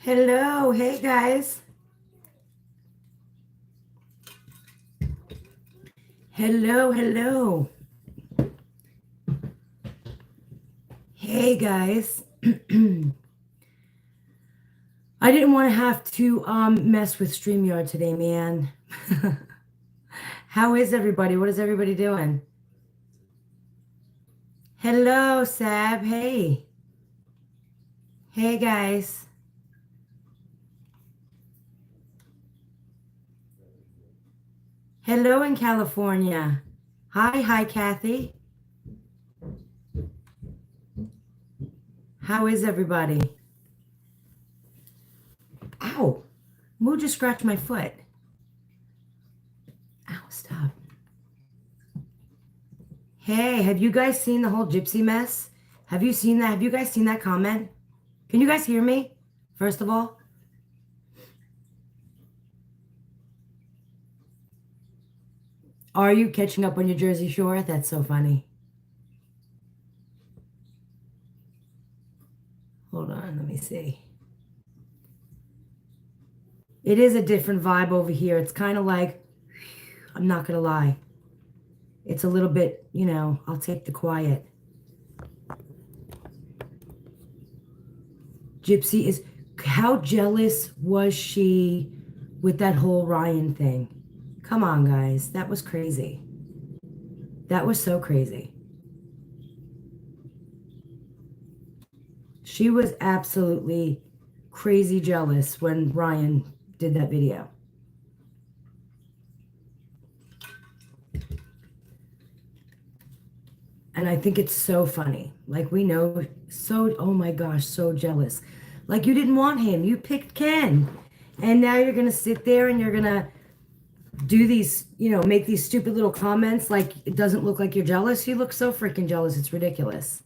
Hello, hey guys. Hello, hello. Hey guys. I didn't want to have to mess with StreamYard today, man. How is everybody? What is everybody doing? Hello, Sab. Hey. Hey guys. Hello in California. Hi, Kathy. How is everybody? Ow. Moo just scratched my foot. Ow, stop. Hey, have you guys seen the whole Gypsy mess? Have you seen that? Have you guys seen that comment? Can you guys hear me, first of all? Are you catching up on your Jersey Shore? That's so funny. Hold on, let me see. It is a different vibe over here. It's kind of like, I'm not going to lie. It's a little bit, you know, I'll take the quiet. Gypsy is, how jealous was she with that whole Ryan thing? Come on, guys. That was crazy. That was so crazy. She was absolutely crazy jealous when Ryan did that video. And I think it's so funny. Like, we know, so, oh my gosh, so jealous. Like, you didn't want him. You picked Ken. And now you're going to sit there and you're going to do these, you know, make these stupid little comments like it doesn't look like you're jealous. You look so freaking jealous. It's ridiculous.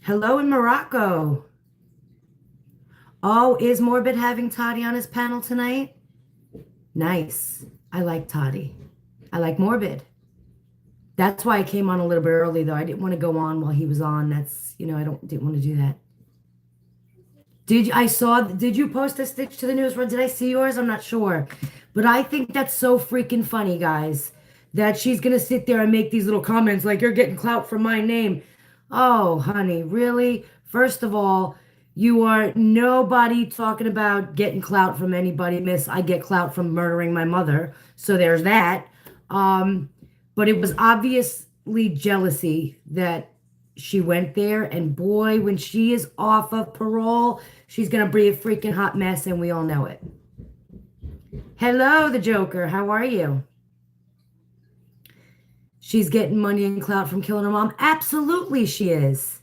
Hello in Morocco. Oh, is Morbid having Toddy on his panel tonight? Nice. I like Toddy. I like Morbid. That's why I came on a little bit early, though. I didn't want to go on while he was on. That's, you know, didn't want to do that. Did you post a Stitch to the News? Did I see yours? I'm not sure. But I think that's so freaking funny, guys, that she's going to sit there and make these little comments like, you're getting clout from my name. Oh, honey, really? First of all, you are nobody talking about getting clout from anybody, miss. I get clout from murdering my mother. So there's that. But it was obviously jealousy that she went there. And boy, when she is off of parole, she's going to be a freaking hot mess, and we all know it. Hello, the Joker. How are you? She's getting money and clout from killing her mom. Absolutely she is.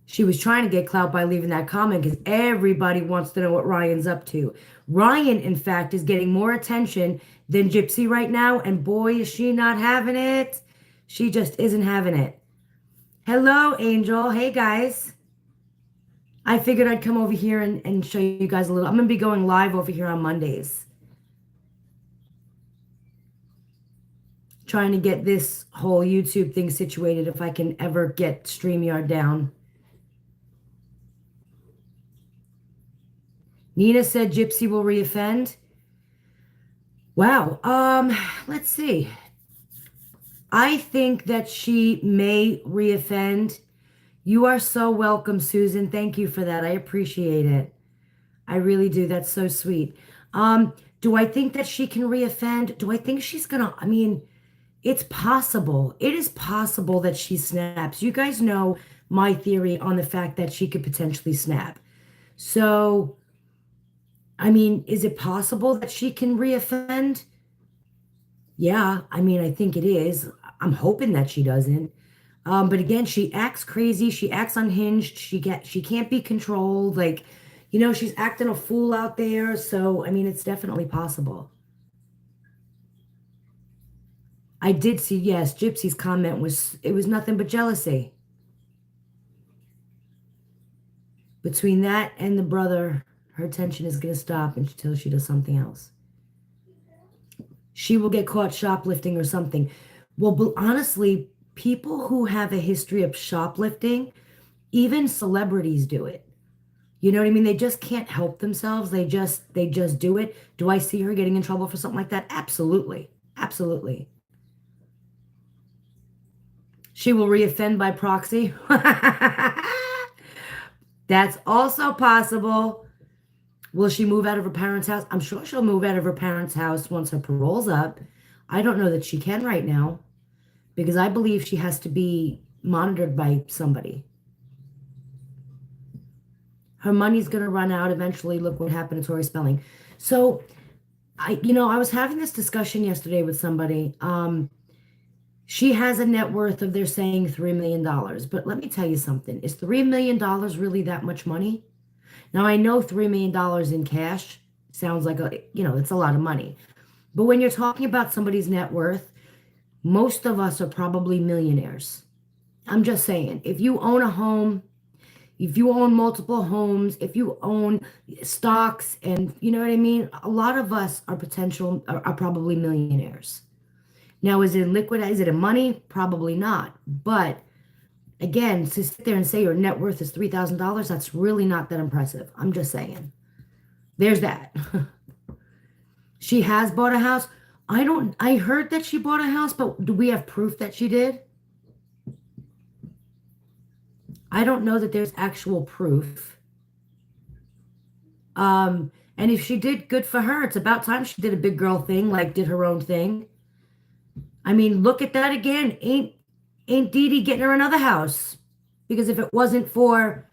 She was trying to get clout by leaving that comment because everybody wants to know what Ryan's up to. Ryan, in fact, is getting more attention than Gypsy right now, and boy, is she not having it. She just isn't having it. Hello, Angel. Hey, guys. I figured I'd come over here and show you guys a little. I'm going to be going live over here on Mondays. Trying to get this whole YouTube thing situated if I can ever get StreamYard down. Nina said Gypsy will reoffend. Wow. Let's see. I think that she may reoffend. You are so welcome, Susan. Thank you for that. I appreciate it. I really do. That's so sweet. Do I think that she can reoffend? Do I think she's gonna, I mean, it's possible. It is possible that she snaps. You guys know my theory on the fact that she could potentially snap. So, I mean, is it possible that she can reoffend? Yeah, I mean, I think it is. I'm hoping that she doesn't. But again, she acts crazy. She acts unhinged. She can't be controlled. Like, you know, she's acting a fool out there. So, I mean, it's definitely possible. I did see, yes, Gypsy's comment was, it was nothing but jealousy. Between that and the brother, Her attention is going to stop until she does something else. She will get caught shoplifting or something. Well, but honestly, people who have a history of shoplifting, even celebrities do it. You know what I mean? They just can't help themselves. They just do it. Do I see her getting in trouble for something like that? Absolutely. Absolutely. She will reoffend by proxy. That's also possible. Will she move out of her parents' house? I'm sure she'll move out of her parents' house once her parole's up. I don't know that she can right now because I believe she has to be monitored by somebody. Her money's going to run out eventually. Look what happened to Tori Spelling. So, I was having this discussion yesterday with somebody. She has a net worth of, they're saying $3 million. But let me tell you something. Is $3 million really that much money? Now, I know $3 million in cash sounds like it's a lot of money. But when you're talking about somebody's net worth, most of us are probably millionaires. I'm just saying, if you own a home, if you own multiple homes, if you own stocks, and you know what I mean, a lot of us are probably millionaires. Now, is it in liquid? Is it in money? Probably not. But again, to sit there and say your net worth is $3,000, that's really not that impressive. I'm just saying. There's that. She has bought a house. I heard that she bought a house, but do we have proof that she did? I don't know that there's actual proof. And if she did, good for her. It's about time she did a big girl thing, like did her own thing. I mean, look at that again. Ain't Dee Dee getting her another house? Because if it wasn't for,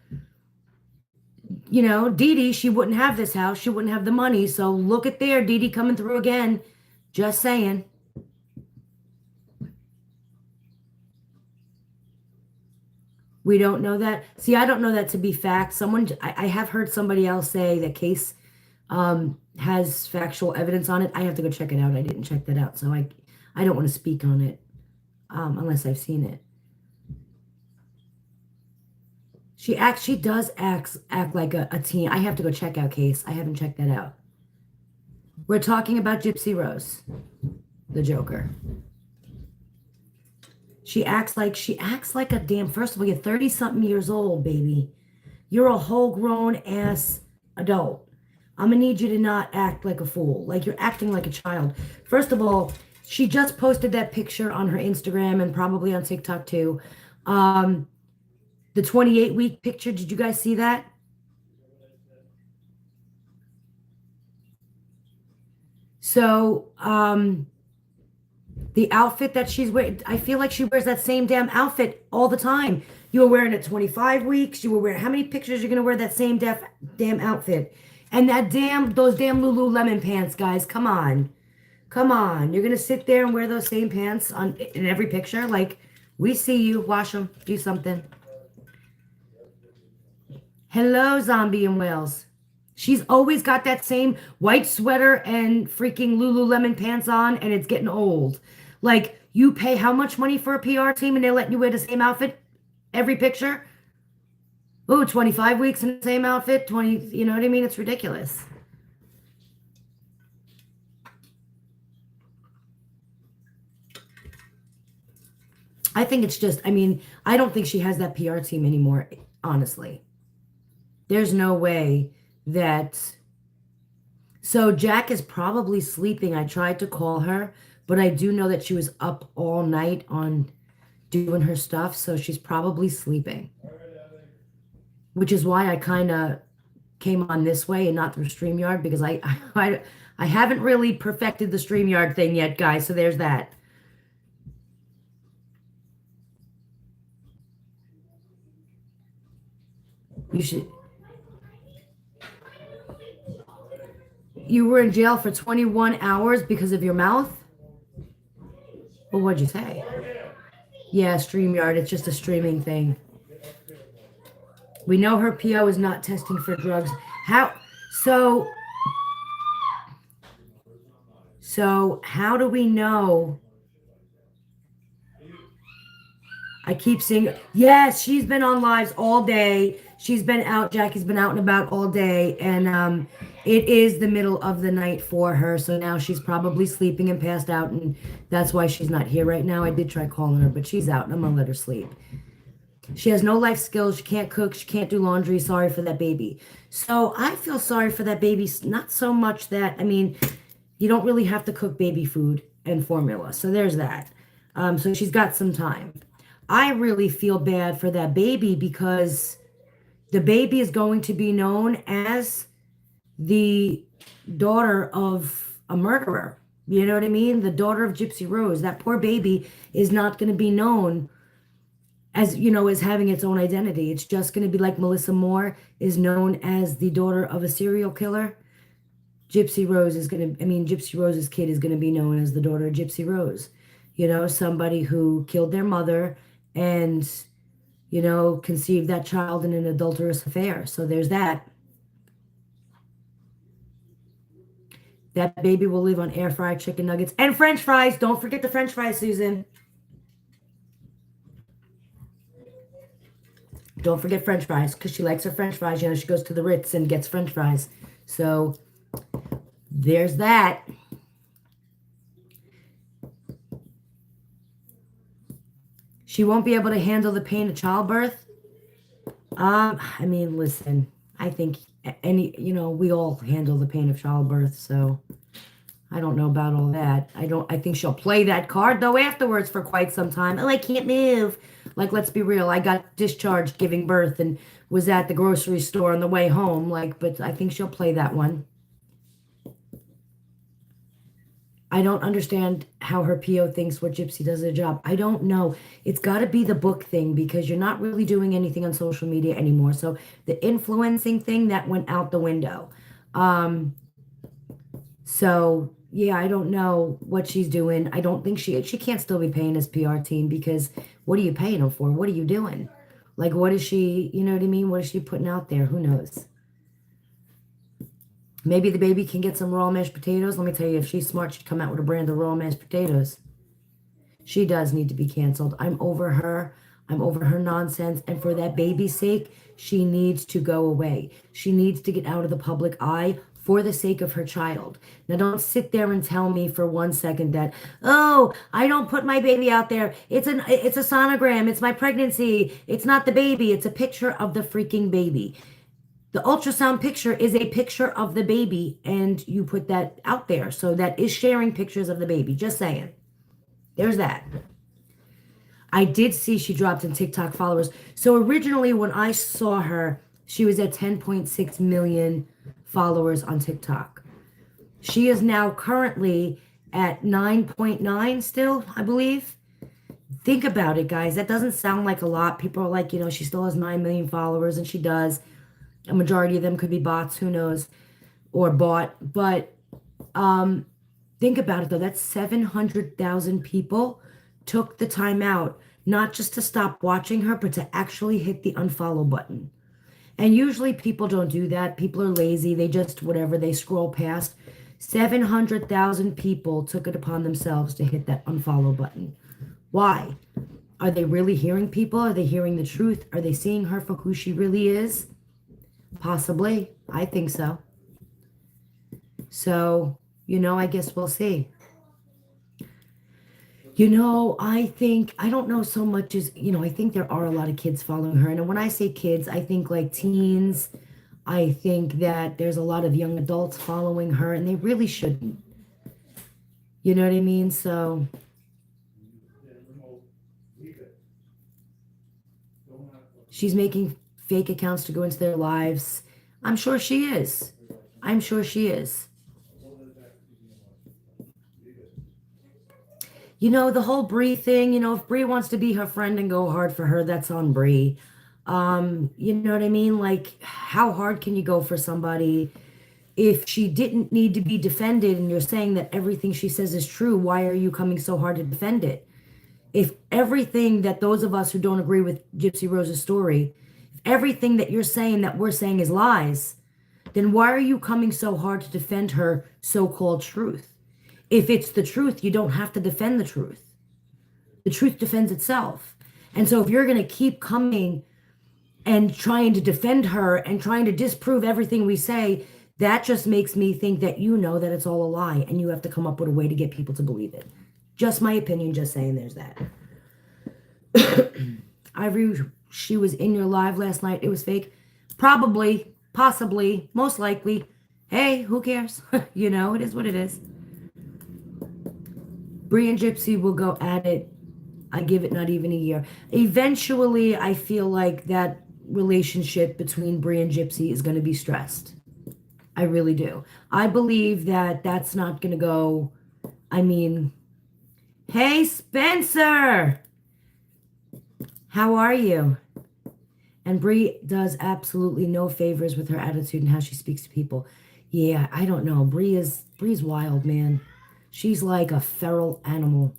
Dee Dee, she wouldn't have this house. She wouldn't have the money. So look at there, Dee Dee coming through again. Just saying. We don't know that. See, I don't know that to be fact. I have heard somebody else say that case has factual evidence on it. I have to go check it out. I didn't check that out. So I don't want to speak on it unless I've seen it. She does act like a teen. I have to go check out case. I haven't checked that out. We're talking about Gypsy Rose, the Joker. She acts like a damn, first of all, you're 30-something years old, baby. You're a whole grown ass adult. I'm gonna need you to not act like a fool. Like you're acting like a child. First of all, she just posted that picture on her Instagram and probably on TikTok too. The 28-week picture. Did you guys see that? So, the outfit that she's wearing, I feel like she wears that same damn outfit all the time. You were wearing it 25 weeks. You were wearing, how many pictures you're going to wear that same damn outfit? And those damn Lululemon pants, guys. Come on. Come on. You're going to sit there and wear those same pants in every picture? Like, we see you. Wash them. Do something. Hello, Zombie in Wales. She's always got that same white sweater and freaking Lululemon pants on, and it's getting old. Like, you pay how much money for a PR team, and they're letting you wear the same outfit every picture? Oh, 25 weeks in the same outfit, 20, you know what I mean? It's ridiculous. I think it's just, I don't think she has that PR team anymore, honestly. There's no way that. So Jack is probably sleeping. I tried to call her, but I do know that she was up all night on doing her stuff, so she's probably sleeping. Which is why I kind of came on this way and not through StreamYard, because I haven't really perfected the StreamYard thing yet, guys, so there's that. You should. You were in jail for 21 hours because of your mouth? Well, what'd you say? Yeah, StreamYard. It's just a streaming thing. We know her PO is not testing for drugs. How? So how do we know? I keep seeing. Yes, she's been on lives all day. She's been out, Jackie's been out and about all day, and it is the middle of the night for her. So now she's probably sleeping and passed out, and that's why she's not here right now. I did try calling her, but she's out, and I'm gonna let her sleep. She has no life skills. She can't cook. She can't do laundry. Sorry for that baby. So I feel sorry for that baby. Not so much that, I mean, you don't really have to cook baby food and formula. So there's that. So she's got some time. I really feel bad for that baby because the baby is going to be known as the daughter of a murderer. You know what I mean? The daughter of Gypsy Rose. That poor baby is not going to be known as, you know, as having its own identity. It's just going to be like Melissa Moore is known as the daughter of a serial killer. Gypsy Rose is going to, I mean, Gypsy Rose's kid is going to be known as the daughter of Gypsy Rose. You know, somebody who killed their mother and, you know, conceived that child in an adulterous affair. So there's that. That baby will live on air fried chicken nuggets and French fries. Don't forget the French fries, Susan. Don't forget French fries, because she likes her French fries. You know, she goes to the Ritz and gets French fries. So there's that. She won't be able to handle the pain of childbirth. I mean, listen, I think you know, we all handle the pain of childbirth, so I don't know about all that. I think she'll play that card though afterwards for quite some time. Oh, I can't move. Like, let's be real. I got discharged giving birth and was at the grocery store on the way home. Like, but I think she'll play that one. I don't understand how her PO thinks what Gypsy does a job. I don't know. It's got to be the book thing because you're not really doing anything on social media anymore. So the influencing thing, that went out the window. So yeah, I don't know what she's doing. I don't think she can't still be paying his PR team because what are you paying them for? What are you doing? Like, what is she, you know what I mean? What is she putting out there? Who knows? Maybe the baby can get some raw mashed potatoes. Let me tell you, if she's smart, she'd come out with a brand of raw mashed potatoes. She does need to be canceled. I'm over her. I'm over her nonsense. And for that baby's sake, she needs to go away. She needs to get out of the public eye for the sake of her child. Now, don't sit there and tell me for 1 second that, oh, I don't put my baby out there. It's a sonogram. It's my pregnancy. It's not the baby. It's a picture of the freaking baby. The ultrasound picture is a picture of the baby, and you put that out there. So that is sharing pictures of the baby. Just saying. There's that. I did see she dropped in TikTok followers. So originally when I saw her, she was at 10.6 million followers on TikTok. She is now currently at 9.9 still, I believe. Think about it, guys. That doesn't sound like a lot. People are like, you know, she still has 9 million followers, and she does. A majority of them could be bots, who knows, or bought. But think about it, though. That's 700,000 people took the time out, not just to stop watching her, but to actually hit the unfollow button. And usually people don't do that. People are lazy. They just, whatever, they scroll past. 700,000 people took it upon themselves to hit that unfollow button. Why? Are they really hearing people? Are they hearing the truth? Are they seeing her for who she really is? Possibly. I think so. So, you know, I guess we'll see. You know, I don't know so much as, you know, I think there are a lot of kids following her. And when I say kids, I think like teens. I think that there's a lot of young adults following her, and they really shouldn't. You know what I mean? So she's making fake accounts to go into their lives. I'm sure she is. I'm sure she is. You know, the whole Bree thing, you know, if Bree wants to be her friend and go hard for her, that's on Bree. You know what I mean? Like, how hard can you go for somebody? If she didn't need to be defended and you're saying that everything she says is true, why are you coming so hard to defend it? If everything that those of us who don't agree with Gypsy Rose's story, if everything that you're saying that we're saying is lies, then why are you coming so hard to defend her so-called truth? If it's the truth, you don't have to defend the truth. The truth defends itself. And so if you're going to keep coming and trying to defend her and trying to disprove everything we say, that just makes me think that you know that it's all a lie and you have to come up with a way to get people to believe it. Just my opinion, just saying there's that. Ivory, she was in your live last night. It was fake. Probably, possibly, most likely. Hey, who cares? You know, it is what it is. Bree and Gypsy will go at it. I give it not even a year. Eventually, I feel like that relationship between Bree and Gypsy is going to be stressed. I really do. I believe that that's not going to go. I mean, hey, Spencer, how are you? And Bree does absolutely no favors with her attitude and how she speaks to people. Yeah, I don't know. Bree's wild, man. She's like a feral animal.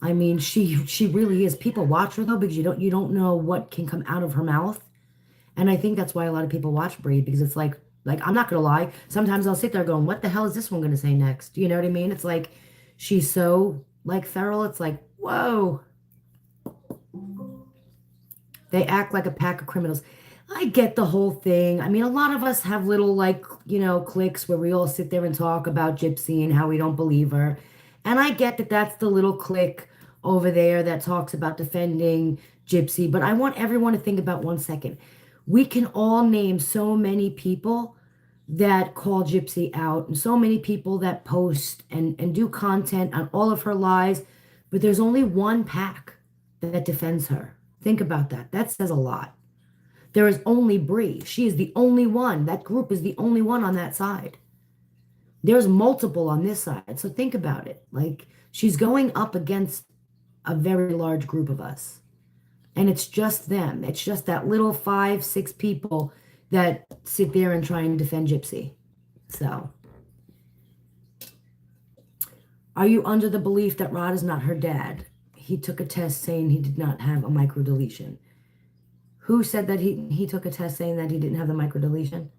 I mean, she really is. People watch her though because you don't know what can come out of her mouth. And I think that's why a lot of people watch Bree, because it's like I'm not gonna lie. Sometimes I'll sit there going, "What the hell is this one gonna say next?" You know what I mean? It's like she's so like feral. It's like, whoa. They act like a pack of criminals. I get the whole thing. I mean, a lot of us have little, like, cliques where we all sit there and talk about Gypsy and how we don't believe her. And I get that that's the little clique over there that talks about defending Gypsy. But I want everyone to think about 1 second. We can all name so many people that call Gypsy out and so many people that post and do content on all of her lies. But there's only one pack that defends her. Think about that. That says a lot. There is only Bree. She is the only one. That group is the only one on that side. There's multiple on this side. So think about it. Like, she's going up against a very large group of us. And it's just them. It's just that little 5, 6 people that sit there and try and defend Gypsy. So, are you under the belief that Rod is not her dad? He took a test saying he did not have a microdeletion. Who said that he took a test saying that he didn't have the microdeletion?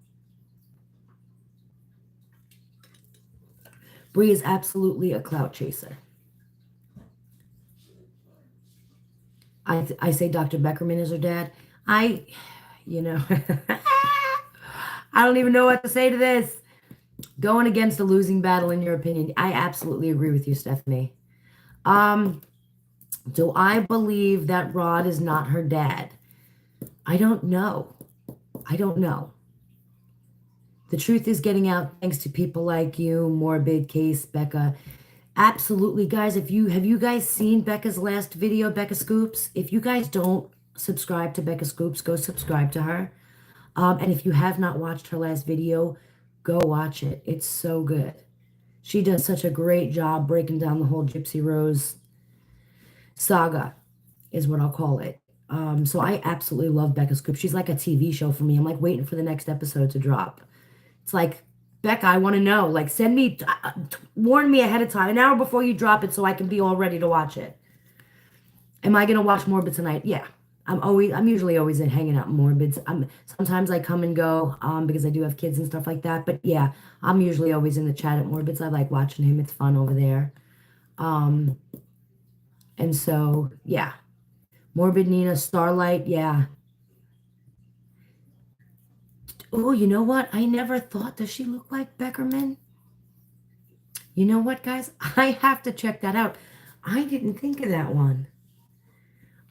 Bree is absolutely a clout chaser. I say Dr. Beckerman is her dad. I don't even know what to say to this. Going against a losing battle in your opinion. I absolutely agree with you, Stephanie. Do I believe that Rod is not her dad? I don't know. I don't know. The truth is getting out thanks to people like you, Morbid, Case, Becca. Absolutely, guys. Have you guys seen Becca's last video, Becca Scoops? If you guys don't subscribe to Becca Scoops, go subscribe to her. And if you have not watched her last video, go watch it. It's so good. She does such a great job breaking down the whole Gypsy Rose saga, is what I'll call it. So I absolutely love Becca Scoops. She's like a TV show for me. I'm like waiting for the next episode to drop. It's like, Becca, I want to know. Like, send me, warn me ahead of time, an hour before you drop it, so I can be all ready to watch it. Am I gonna watch Morbid tonight? Yeah, I'm usually always in hanging out in Morbids. Sometimes I come and go, because I do have kids and stuff like that. But yeah, I'm usually always in the chat at Morbids. I like watching him. It's fun over there. And so yeah, Morbid Nina, Starlight, yeah. Oh, you know what? I never thought. Does she look like Beckerman? You know what, guys? I have to check that out. I didn't think of that one.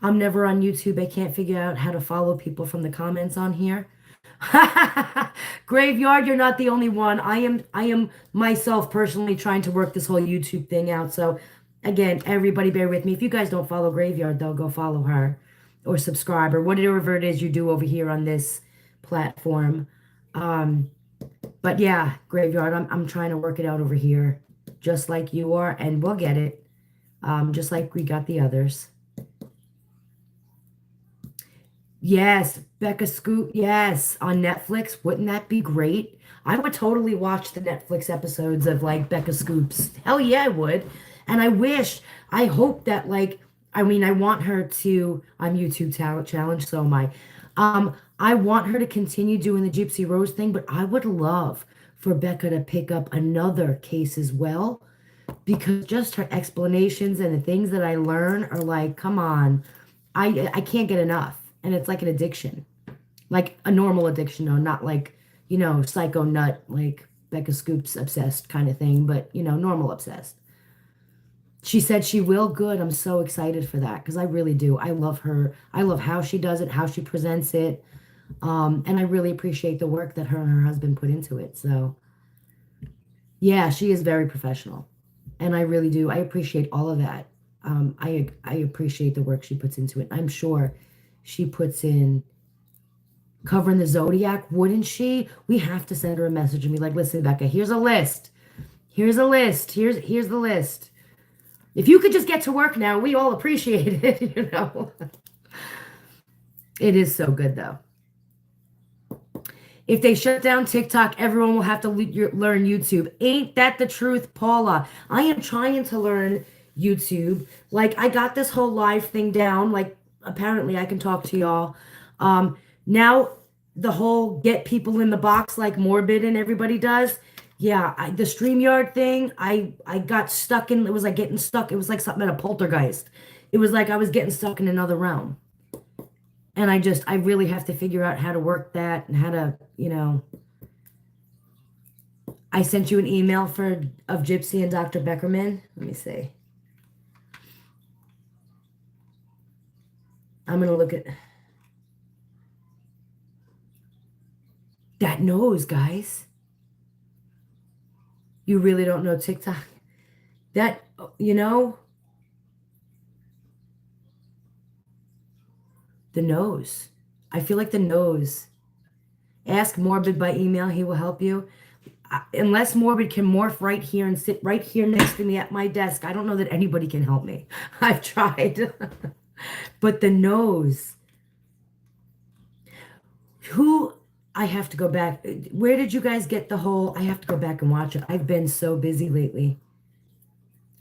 I'm never on YouTube. I can't figure out how to follow people from the comments on here. Graveyard, you're not the only one. I am myself personally trying to work this whole YouTube thing out. So again, everybody bear with me. If you guys don't follow Graveyard, though, go follow her or subscribe or whatever it is you do over here on this platform. But yeah, Graveyard, I'm trying to work it out over here just like you are, and we'll get it. Just like we got the others. Yes, Becca Scoop, yes, on Netflix. Wouldn't that be great? I would totally watch the Netflix episodes of like Becca Scoops. Hell yeah, I would. And I hope that I want her to, I'm YouTube Talent Challenge, so am I. I want her to continue doing the Gypsy Rose thing, but I would love for Becca to pick up another case as well, because just her explanations and the things that I learn are like, come on, I can't get enough. And it's like an addiction. Like a normal addiction, though, not like, psycho nut, like Becca Scoops obsessed kind of thing, but, normal obsessed. She said she will. Good. I'm so excited for that because I really do. I love her. I love how she does it, how she presents it. And I really appreciate the work that her and her husband put into it. So, yeah, she is very professional. And I really do. I appreciate all of that. I appreciate the work she puts into it. I'm sure she puts in covering the Zodiac, wouldn't she? We have to send her a message and be like, listen, Becca, here's a list. Here's a list. Here's the list. If you could just get to work now, we all appreciate it. It is so good, though. If they shut down TikTok, everyone will have to learn YouTube. Ain't that the truth, Paula? I am trying to learn YouTube. Like, I got this whole live thing down. Like, apparently I can talk to y'all. Now, the whole get people in the box like Morbid and everybody does. Yeah, the StreamYard thing, I got stuck in. It was like getting stuck. It was like something at a poltergeist. It was like I was getting stuck in another realm. And I really have to figure out how to work that and how to, I sent you an email of Gypsy and Dr. Beckerman. Let me see. I'm going to look at that nose, guys. You really don't know TikTok? That, the nose. I feel like the nose. Ask Morbid by email. He will help you. Unless Morbid can morph right here and sit right here next to me at my desk, I don't know that anybody can help me. I've tried. But the nose. I have to go back. Where did you guys get the whole? I have to go back and watch it. I've been so busy lately.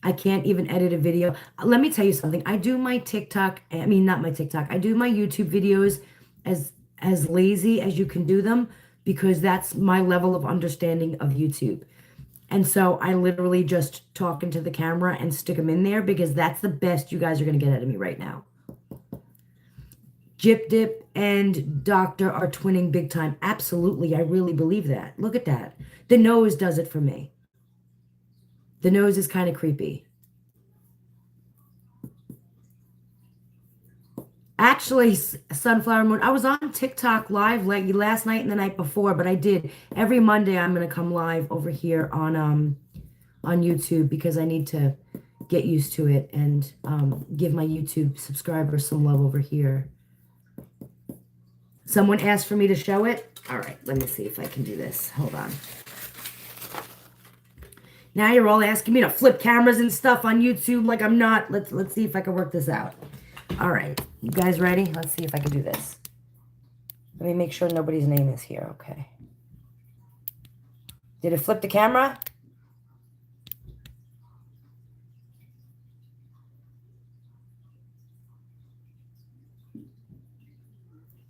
I can't even edit a video. Let me tell you something. I do my TikTok. I mean, not my TikTok. I do my YouTube videos as lazy as you can do them because that's my level of understanding of YouTube. And so I literally just talk into the camera and stick them in there because that's the best you guys are going to get out of me right now. Jip Dip and Doctor are twinning big time. Absolutely. I really believe that. Look at that. The nose does it for me. The nose is kind of creepy. Actually, Sunflower Moon, I was on TikTok live like last night and the night before, but I did. Every Monday I'm going to come live over here on YouTube because I need to get used to it and give my YouTube subscribers some love over here. Someone asked for me to show it. All right, let me see if I can do this. Hold on. Now you're all asking me to flip cameras and stuff on YouTube like I'm not. Let's see if I can work this out. All right, you guys ready? Let's see if I can do this. Let me make sure nobody's name is here. Okay. Did it flip the camera?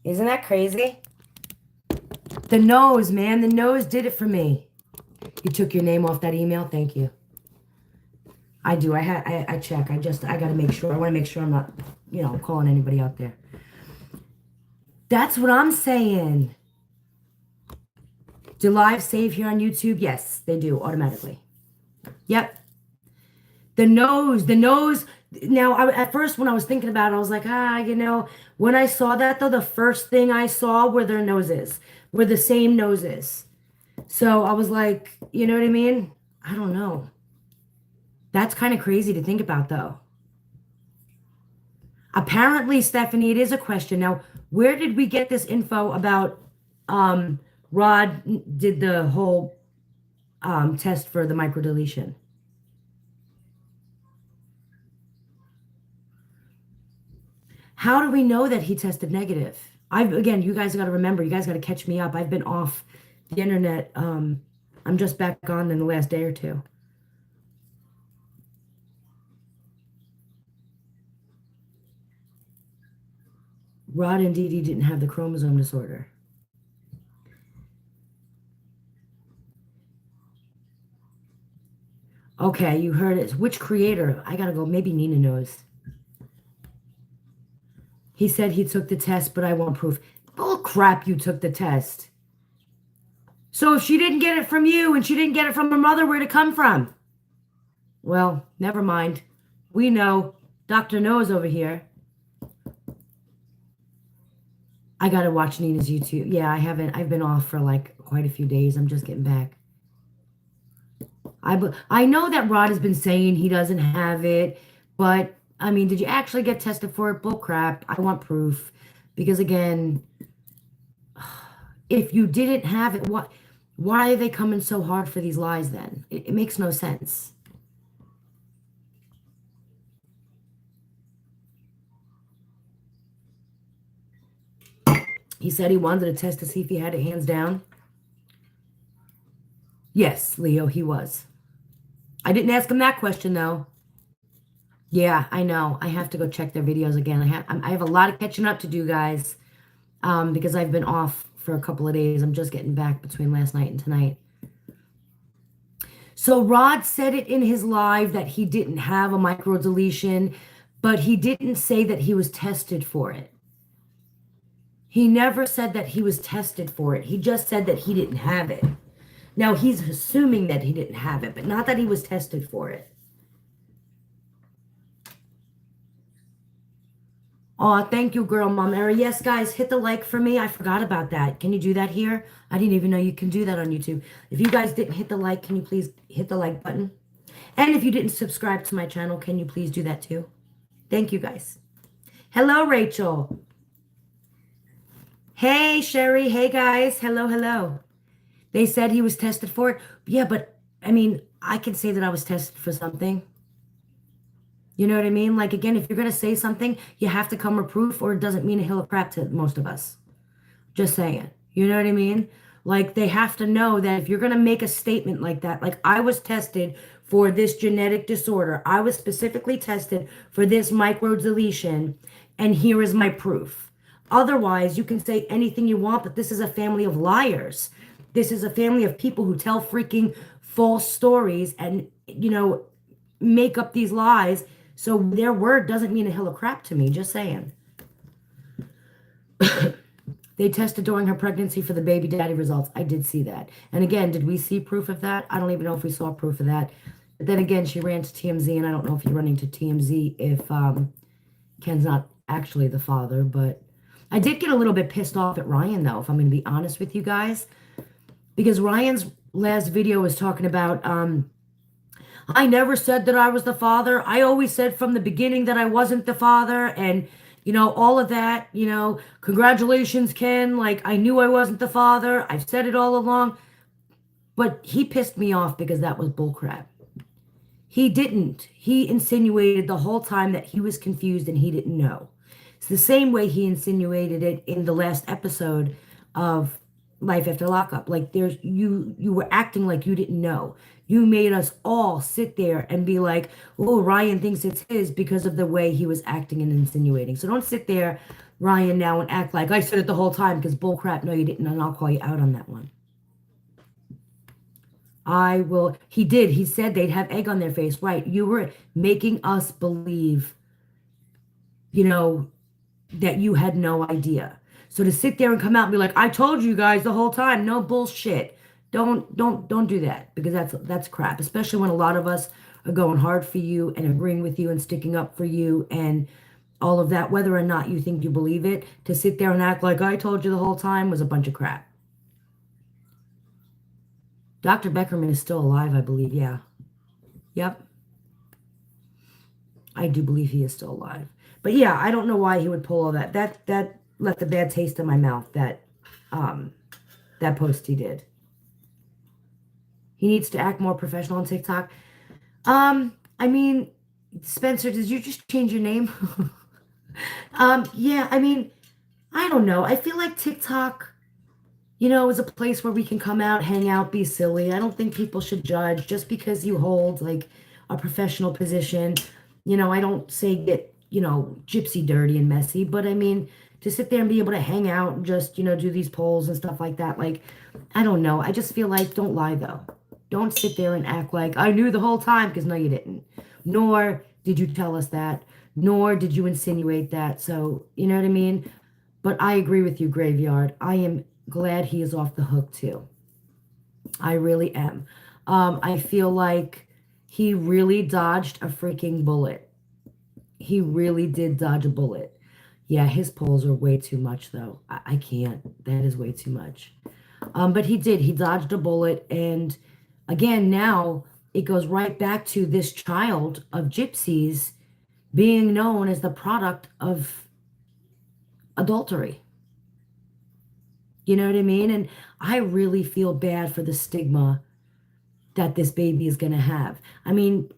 Isn't that crazy? The nose, man. The nose did it for me. You took your name off that email. Thank you. I do. I check. I got to make sure. I want to make sure I'm not, calling anybody out there. That's what I'm saying. Do live save here on YouTube? Yes, they do automatically. Yep. The nose. Now, at first when I was thinking about it, I was like, when I saw that though, the first thing I saw were their noses, were the same noses. So I was like, you know what I mean? I don't know. That's kind of crazy to think about though. Apparently, Stephanie, it is a question. Now, where did we get this info about Rod did the whole test for the microdeletion? How do we know that he tested negative? Again, you guys got to remember, you guys got to catch me up. I've been off the internet. I'm just back on in the last day or two. Rod and Dee Dee didn't have the chromosome disorder. Okay, you heard it. Which creator? I gotta go. Maybe Nina knows. He said he took the test, but I want proof. Bull crap, you took the test. So if she didn't get it from you and she didn't get it from her mother, where'd it come from? Well, never mind. We know. Doctor knows over here. I gotta watch Nina's YouTube. Yeah, I haven't. I've been off for like quite a few days. I'm just getting back. I know that Rod has been saying he doesn't have it, but I mean, did you actually get tested for it? Bull crap. I want proof. Because again, if you didn't have it, why are they coming so hard for these lies then? It makes no sense. He said he wanted a test to see if he had it hands down. Yes, Leo, he was. I didn't ask him that question though. Yeah, I know. I have to go check their videos again. I have a lot of catching up to do, guys, because I've been off for a couple of days. I'm just getting back between last night and tonight. So Rod said it in his live that he didn't have a micro deletion, but he didn't say that he was tested for it. He never said that he was tested for it. He just said that he didn't have it. Now, he's assuming that he didn't have it, but not that he was tested for it. Oh, thank you, girl, Mom Era. Yes, guys, hit the like for me. I forgot about that. Can you do that here? I didn't even know you can do that on YouTube. If you guys didn't hit the like, can you please hit the like button? And if you didn't subscribe to my channel, can you please do that too? Thank you, guys. Hello, Rachel. Hey, Sherry. Hey, guys. Hello, hello. They said he was tested for it. Yeah, but I mean, I can say that I was tested for something. You know what I mean? Like, again, if you're going to say something, you have to come with proof, or it doesn't mean a hill of crap to most of us. Just saying. You know what I mean? Like, they have to know that if you're going to make a statement like that, like, I was tested for this genetic disorder. I was specifically tested for this micro deletion, and here is my proof. Otherwise, you can say anything you want, but this is a family of liars. This is a family of people who tell freaking false stories and, you know, make up these lies. So their word doesn't mean a hill of crap to me. Just saying. They tested during her pregnancy for the baby daddy results. I did see that. And again, did we see proof of that? I don't even know if we saw proof of that. But then again, she ran to TMZ, and I don't know if you're running to TMZ if Ken's not actually the father. But I did get a little bit pissed off at Ryan, though, if I'm going to be honest with you guys. Because Ryan's last video was talking about, I never said that I was the father. I always said from the beginning that I wasn't the father. And, you know, all of that, you know, congratulations, Ken. Like, I knew I wasn't the father. I've said it all along. But he pissed me off because that was bullcrap. He didn't. He insinuated the whole time that he was confused and he didn't know. It's the same way he insinuated it in the last episode of Life After Lockup. Like, there's you were acting like you didn't know. You made us all sit there and be like, oh, Ryan thinks it's his because of the way he was acting and insinuating. So don't sit there, Ryan, now and act like I said it the whole time, because bull crap. No, you didn't, and I'll call you out on that one. I will. He did. He said they'd have egg on their face. Right. You were making us believe, you know, that you had no idea. So to sit there and come out and be like, I told you guys the whole time, no bullshit. Don't do that, because that's crap, especially when a lot of us are going hard for you and agreeing with you and sticking up for you and all of that, whether or not you think you believe it. To sit there and act like I told you the whole time was a bunch of crap. Dr. Beckerman is still alive, I believe. Yeah. Yep. I do believe he is still alive. But yeah, I don't know why he would pull all that. That left a bad taste in my mouth, that post he did. He needs to act more professional on TikTok. I mean, Spencer, did you just change your name? Yeah, I mean, I don't know. I feel like TikTok, you know, is a place where we can come out, hang out, be silly. I don't think people should judge just because you hold like a professional position. You know, I don't say get, you know, gypsy dirty and messy, but I mean, to sit there and be able to hang out and just, you know, do these polls and stuff like that. Like, I don't know. I just feel like, don't lie though. Don't sit there and act like I knew the whole time, because no, you didn't. Nor did you tell us that. Nor did you insinuate that. So, you know what I mean? But I agree with you, Graveyard. I am glad he is off the hook too. I really am. I feel like he really dodged a freaking bullet. He really did dodge a bullet. Yeah, his polls are way too much, though. I can't. That is way too much. But he did. He dodged a bullet. And again, now it goes right back to this child of gypsies being known as the product of adultery. You know what I mean? And I really feel bad for the stigma that this baby is going to have. I mean,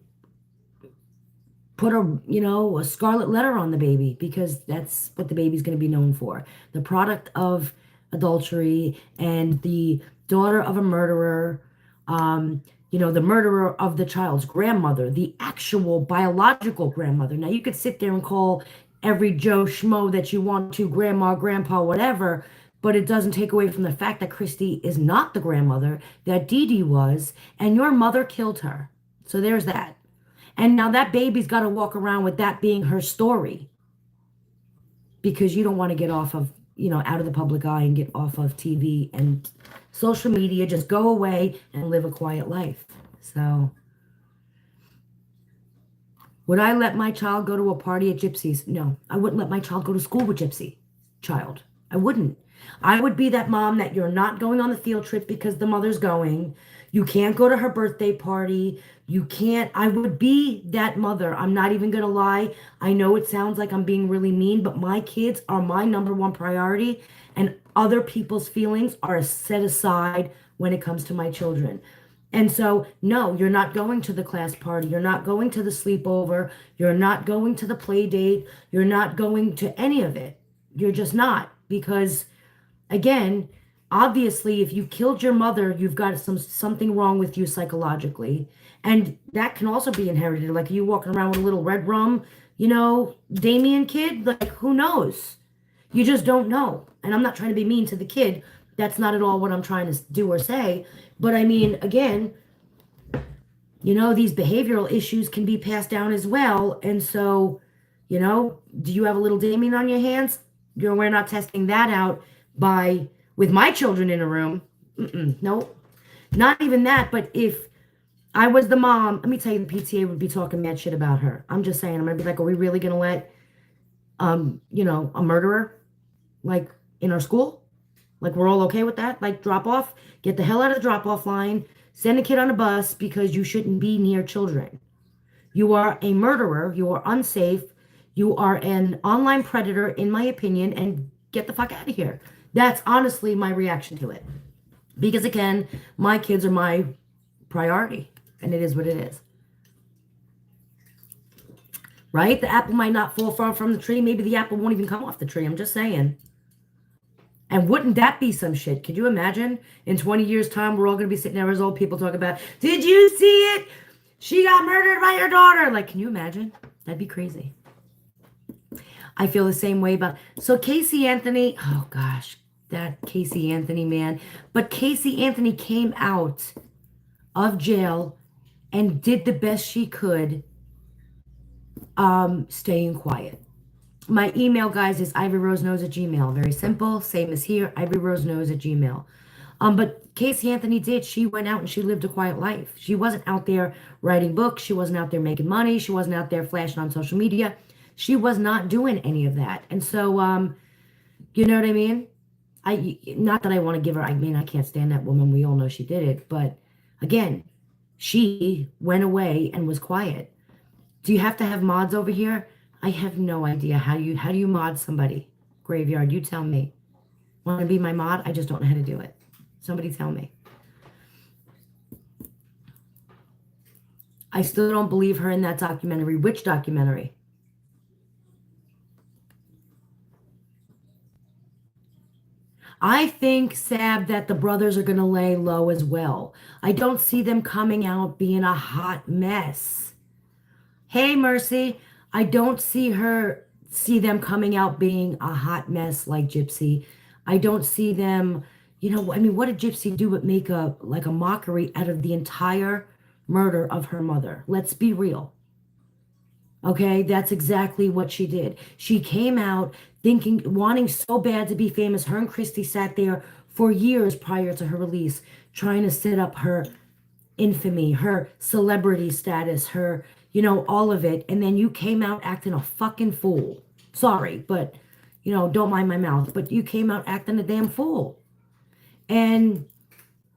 put a scarlet letter on the baby, because that's what the baby's going to be known for. The product of adultery and the daughter of a murderer, the murderer of the child's grandmother, the actual biological grandmother. Now, you could sit there and call every Joe Schmo that you want to, grandma, grandpa, whatever, but it doesn't take away from the fact that Christy is not the grandmother, that Dee Dee was, and your mother killed her. So there's that. And now that baby's got to walk around with that being her story, because you don't want to get off of, out of the public eye and get off of TV and social media. Just go away and live a quiet life. So, would I let my child go to a party at Gypsy's? No, I wouldn't let my child go to school with Gypsy child. I wouldn't. I would be that mom that you're not going on the field trip because the mother's going. You can't go to her birthday party. You can't. I would be that mother. I'm not even going to lie. I know it sounds like I'm being really mean, but my kids are my number one priority, and other people's feelings are set aside when it comes to my children. And so, no, you're not going to the class party. You're not going to the sleepover. You're not going to the play date. You're not going to any of it. You're just not, because again, obviously, if you killed your mother, you've got something wrong with you psychologically. And that can also be inherited. Like, you walking around with a little red rum, Damien kid, like, who knows? You just don't know. And I'm not trying to be mean to the kid. That's not at all what I'm trying to do or say. But I mean, again, these behavioral issues can be passed down as well. And so, do you have a little Damien on your hands? We're not testing that out with my children in a room. No, not even that. But if I was the mom, let me tell you, the PTA would be talking mad shit about her. I'm just saying, I'm gonna be like, are we really gonna let, a murderer, like, in our school? Like, we're all okay with that? Like, drop off, get the hell out of the drop off line, send a kid on a bus, because you shouldn't be near children. You are a murderer. You are unsafe. You are an online predator, in my opinion, and get the fuck out of here. That's honestly my reaction to it. Because again, my kids are my priority, and it is what it is. Right? The apple might not fall far from the tree. Maybe the apple won't even come off the tree. I'm just saying. And wouldn't that be some shit? Could you imagine? In 20 years' time, we're all going to be sitting there as old people talking about, did you see it? She got murdered by your daughter. Like, can you imagine? That'd be crazy. I feel the same way about... So Casey Anthony... Oh, gosh. That Casey Anthony, man. But Casey Anthony came out of jail and did the best she could, staying quiet. My email, guys, is ivoryoseknows@gmail. Very simple. Same as here. ivoryoseknows@gmail. But Casey Anthony did. She went out and she lived a quiet life. She wasn't out there writing books. She wasn't out there making money. She wasn't out there flashing on social media. She was not doing any of that. And so, you know what I mean? Not that I want to give her, I mean, I can't stand that woman. We all know she did it. But again, she went away and was quiet. Do you have to have mods over here? I have no idea how do you mod somebody? Graveyard, you tell me. Want to be my mod? I just don't know how to do it. Somebody tell me. I still don't believe her in that documentary. Which documentary? I think, Sab, that the brothers are going to lay low as well. I don't see them coming out being a hot mess. Hey, Mercy. I don't see them coming out being a hot mess like Gypsy. I don't see them, what did Gypsy do but make a mockery out of the entire murder of her mother? Let's be real. Okay, that's exactly what she did. She came out thinking, wanting so bad to be famous. Her and Christy sat there for years prior to her release, trying to set up her infamy, her celebrity status, her, all of it. And then you came out acting a fucking fool. Sorry, but, don't mind my mouth, but you came out acting a damn fool. And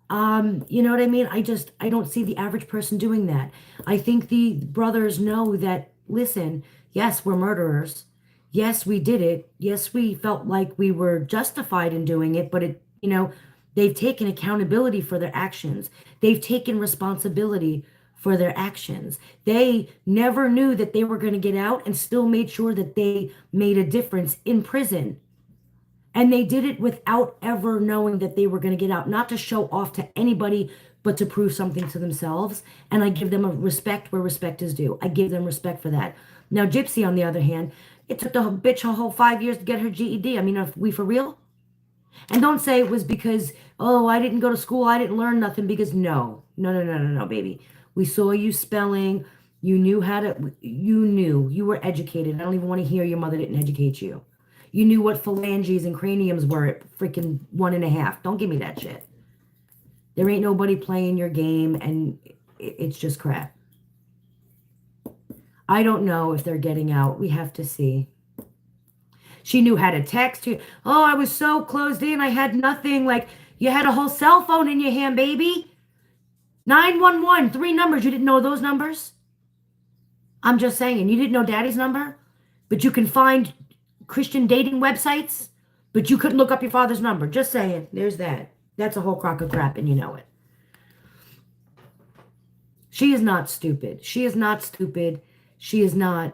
you know what I mean? I don't see the average person doing that. I think the brothers know that, listen, yes, we're murderers. Yes, we did it. Yes, we felt like we were justified in doing it, but they've taken accountability for their actions. They've taken responsibility for their actions. They never knew that they were going to get out and still made sure that they made a difference in prison. And they did it without ever knowing that they were going to get out, not to show off to anybody, but to prove something to themselves. And I give them a respect where respect is due. I give them respect for that. Now, Gypsy, on the other hand, it took the bitch a whole 5 years to get her GED. I mean, are we for real? And don't say it was because, oh, I didn't go to school, I didn't learn nothing, because no, no, no, no, no, no, baby. We saw you spelling. You knew how to, you were educated. I don't even want to hear your mother didn't educate you. You knew what phalanges and craniums were at freaking 1.5. Don't give me that shit. There ain't nobody playing your game, and it's just crap. I don't know if they're getting out. We have to see. She knew how to text you. Oh, I was so closed in. I had nothing. Like, you had a whole cell phone in your hand, baby. 911, 3 numbers. You didn't know those numbers? I'm just saying. You didn't know daddy's number? But you can find Christian dating websites, but you couldn't look up your father's number. Just saying. There's that. That's a whole crock of crap, and you know it. She is not stupid. She is not stupid. She is not.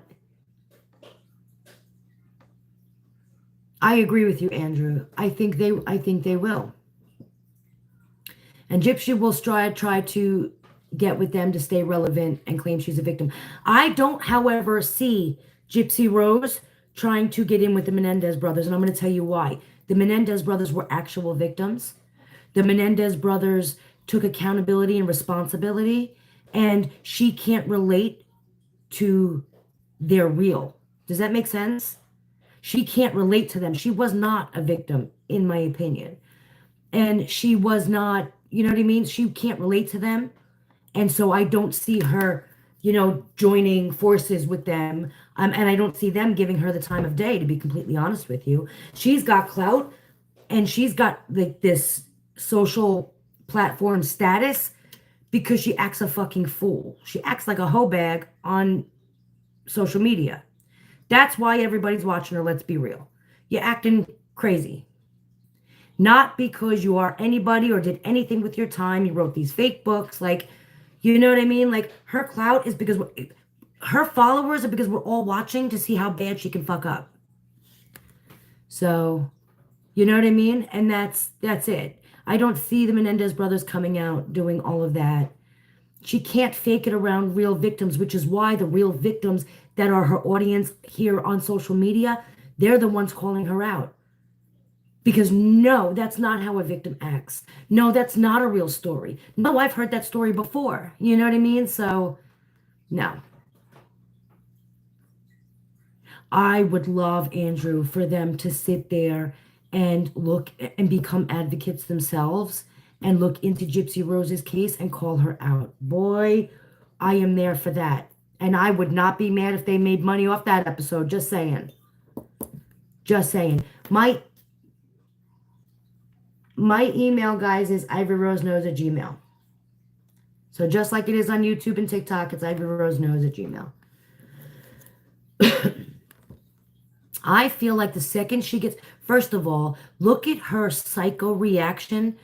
I agree with you, Andrew. I think they will. And Gypsy will try to get with them to stay relevant and claim she's a victim. I don't, however, see Gypsy Rose trying to get in with the Menendez brothers, and I'm going to tell you why. The Menendez brothers were actual victims. The Menendez brothers took accountability and responsibility, and she can't relate to their real. Does that make sense? She can't relate to them. She was not a victim, in my opinion. And she was not, you know what I mean? She can't relate to them. And so I don't see her, joining forces with them. And I don't see them giving her the time of day, to be completely honest with you. She's got clout, and she's got like this social platform status because she acts a fucking fool. She acts like a hoe bag on social media. That's why everybody's watching her, let's be real. You're acting crazy. Not because you are anybody or did anything with your time. You wrote these fake books. Like, you know what I mean? Like, her clout is because her followers are because we're all watching to see how bad she can fuck up. So, you know what I mean? And that's it. I don't see the Menendez brothers coming out doing all of that. She can't fake it around real victims, which is why the real victims that are her audience here on social media, they're the ones calling her out. Because no, that's not how a victim acts. No, that's not a real story. No, I've heard that story before. You know what I mean? So, no. I would love, Andrew, for them to sit there and look and become advocates themselves and look into Gypsy Rose's case and call her out. Boy, I am there for that. And I would not be mad if they made money off that episode. Just saying. Just saying. My email, guys, is ivoryknows@gmail.com. So just like it is on YouTube and TikTok, it's ivoryknows@gmail.com. I feel like the second she gets, first of all, look at her psycho reaction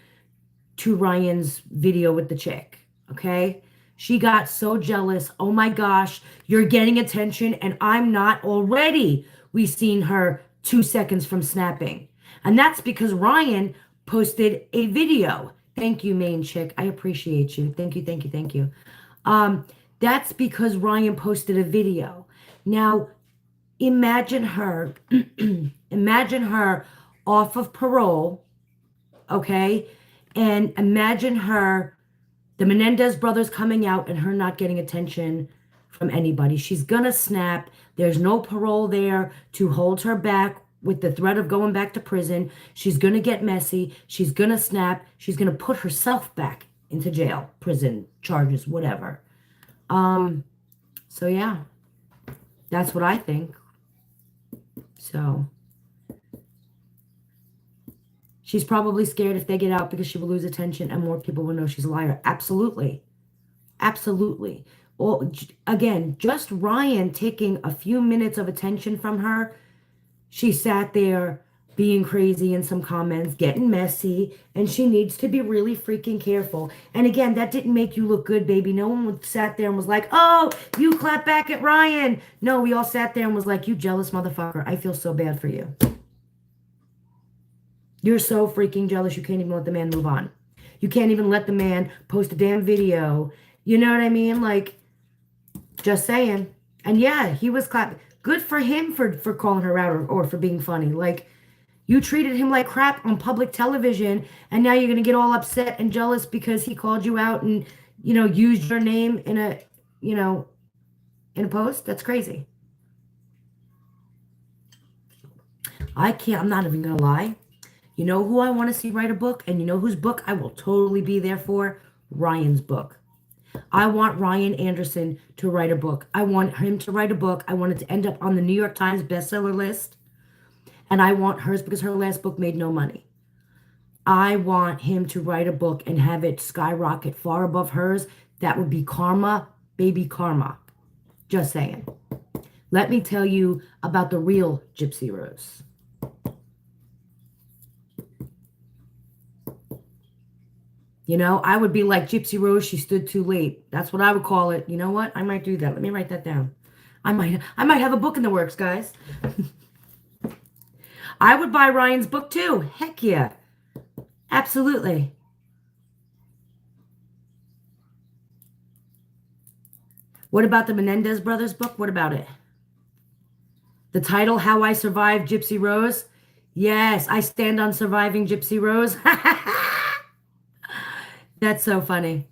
to Ryan's video with the chick, okay? She got so jealous. Oh my gosh, you're getting attention and I'm not already. We seen her 2 seconds from snapping. And that's because Ryan posted a video. Thank you, main chick. I appreciate you. Thank you, thank you, thank you. That's because Ryan posted a video. Now, imagine her, imagine her off of parole, okay? And imagine her, the Menendez brothers coming out and her not getting attention from anybody. She's gonna snap. There's no parole there to hold her back with the threat of going back to prison. She's gonna get messy. She's gonna snap. She's gonna put herself back into jail, prison, charges, whatever. Um, so yeah, that's what I think. So she's probably scared if they get out because she will lose attention and more people will know she's a liar. Absolutely. Absolutely. Or again, just Ryan taking a few minutes of attention from her. She sat there being crazy in some comments, getting messy, and she needs to be really freaking careful. And again, that didn't make you look good, baby. No one sat there and was like, oh, you clap back at Ryan. No, we all sat there and was like, you jealous motherfucker. I feel so bad for you. You're so freaking jealous you can't even let the man move on. You can't even let the man post a damn video. You know what I mean? Like, just saying. And yeah, he was clapping. Good for him for calling her out or for being funny. Like, you treated him like crap on public television, and now you're going to get all upset and jealous because he called you out and, used your name in a post? That's crazy. I'm not even going to lie. You know who I want to see write a book? And you know whose book I will totally be there for? Ryan's book. I want Ryan Anderson to write a book. I want him to write a book. I want it to end up on the New York Times bestseller list. And I want hers because her last book made no money. I want him to write a book and have it skyrocket far above hers. That would be karma, baby karma. Just saying. Let me tell you about the real Gypsy Rose. I would be like Gypsy Rose, she stood too late. That's what I would call it. You know what? I might do that. Let me write that down. I might have a book in the works, guys. I would buy Ryan's book too. Heck yeah. Absolutely. What about the Menendez brothers book? What about it? The title, How I Survived Gypsy Rose? Yes, I stand on surviving Gypsy Rose. That's so funny.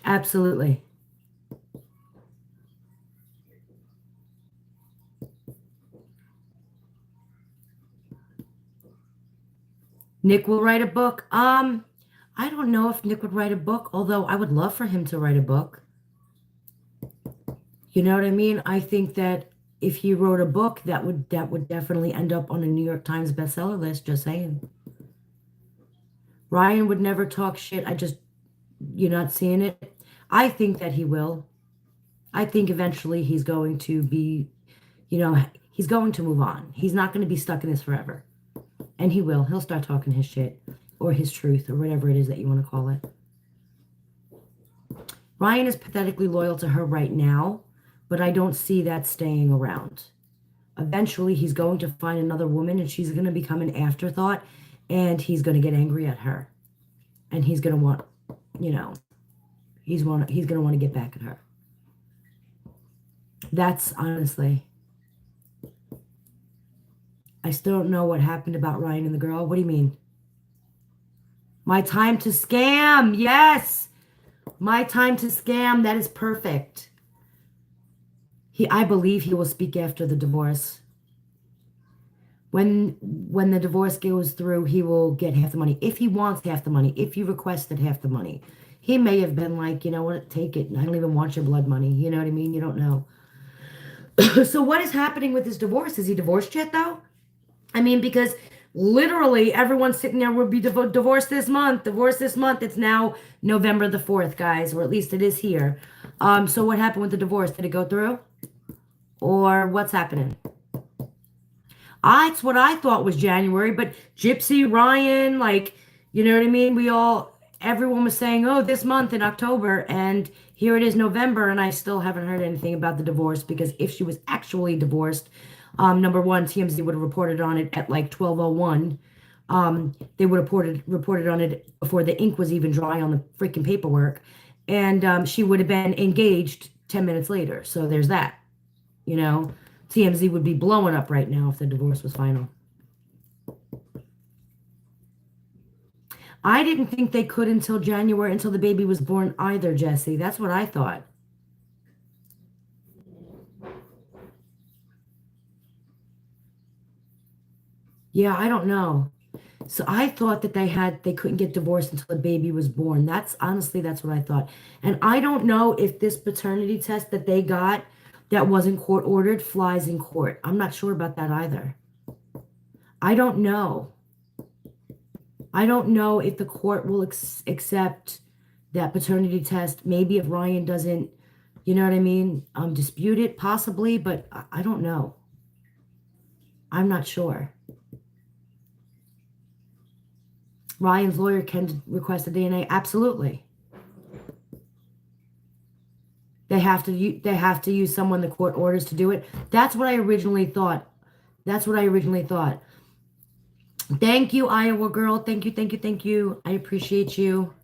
Absolutely. Nick will write a book. I don't know if Nick would write a book, although I would love for him to write a book. You know what I mean? I think that if he wrote a book, that would definitely end up on a New York Times bestseller list, just saying. Ryan would never talk shit. You're not seeing it. I think that he will. I think eventually he's going to be, he's going to move on. He's not going to be stuck in this forever. And he will. He'll start talking his shit or his truth or whatever it is that you want to call it. Ryan is pathetically loyal to her right now, but I don't see that staying around. Eventually, he's going to find another woman and she's going to become an afterthought and he's going to get angry at her. And he's going to want, he's going to want to get back at her. That's honestly... I still don't know what happened about Ryan and the girl. What do you mean? My time to scam. Yes. My time to scam. That is perfect. I believe he will speak after the divorce. When the divorce goes through, he will get half the money. If he wants half the money. If he requested half the money. He may have been like, you know what, take it. I don't even want your blood money. You know what I mean? You don't know. So what is happening with his divorce? Is he divorced yet, though? I mean, because literally everyone's sitting there will be divorced this month. Divorced this month. It's now November the 4th, guys, or at least it is here. So what happened with the divorce? Did it go through? Or what's happening? It's what I thought was January, but Gypsy, Ryan, like, you know what I mean? Everyone was saying, oh, this month in October, and here it is November, and I still haven't heard anything about the divorce, because if she was actually divorced, number one, TMZ would have reported on it at like 12:01. They would have reported on it before the ink was even dry on the freaking paperwork, and she would have been engaged 10 minutes later. So there's that. TMZ would be blowing up right now if the divorce was final. I didn't think they could until January, until the baby was born either, Jesse. That's what I thought. Yeah, I don't know. So I thought that they couldn't get divorced until the baby was born. That's honestly, that's what I thought. And I don't know if this paternity test that they got that wasn't court ordered flies in court. I'm not sure about that either. I don't know. I don't know if the court will accept that paternity test. Maybe if Ryan doesn't, you know what I mean, dispute it, possibly, but I don't know. I'm not sure. Ryan's lawyer can request a DNA. Absolutely. They have to use someone the court orders to do it. That's what I originally thought. That's what I originally thought. Thank you, Iowa girl. Thank you, thank you, thank you. I appreciate you.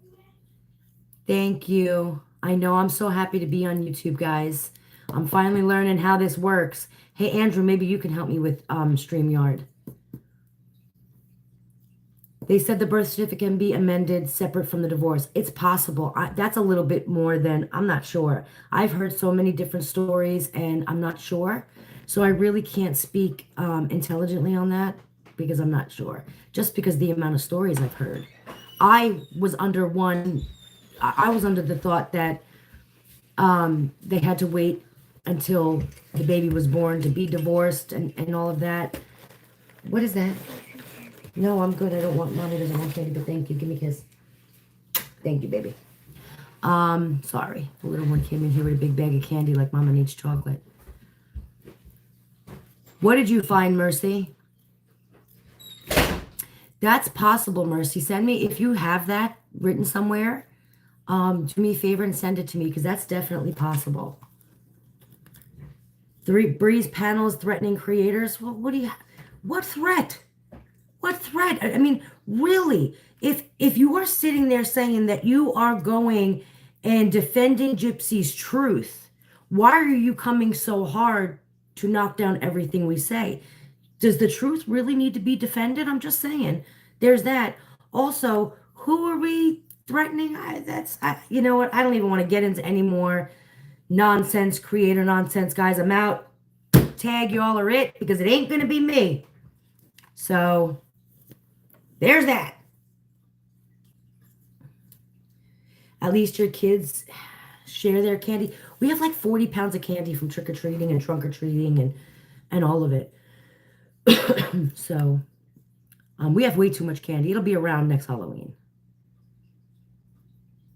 Thank you. I know I'm so happy to be on YouTube, guys. I'm finally learning how this works. Hey, Andrew, maybe you can help me with StreamYard. They said the birth certificate can be amended separate from the divorce. It's possible. That's a little bit more than, I'm not sure. I've heard so many different stories and I'm not sure. So I really can't speak intelligently on that because I'm not sure. Just because the amount of stories I've heard. I was under the thought that they had to wait until the baby was born to be divorced and all of that. What is that? No, I'm good. I don't want, mommy doesn't want candy, but thank you. Give me a kiss. Thank you, baby. Sorry. The little one came in here with a big bag of candy like mama needs chocolate. What did you find, Mercy? That's possible, Mercy. Send me, if you have that written somewhere, do me a favor and send it to me because that's definitely possible. Breeze panels threatening creators. Well, what threat? What threat? I mean, really, if you are sitting there saying that you are going and defending Gypsy's truth, why are you coming so hard to knock down everything we say? Does the truth really need to be defended? I'm just saying. There's that. Also, who are we threatening? You know what? I don't even want to get into any more nonsense, creator nonsense, guys. I'm out. Tag y'all are it because it ain't going to be me. So there's that. At least your kids share their candy. We have like 40 pounds of candy from trick-or-treating and trunk-or-treating and all of it. So we have way too much candy. It'll be around next Halloween.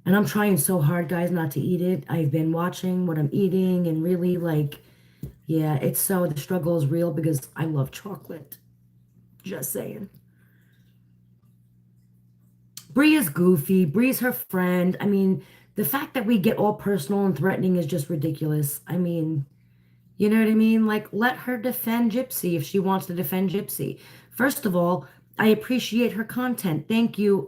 And I'm trying so hard, guys, not to eat it. I've been watching what I'm eating and really like, yeah, the struggle is real because I love chocolate. Just saying. Bree is goofy. Bree's her friend. I mean, the fact that we get all personal and threatening is just ridiculous. I mean, you know what I mean? Like, let her defend Gypsy if she wants to defend Gypsy. First of all, I appreciate her content. Thank you,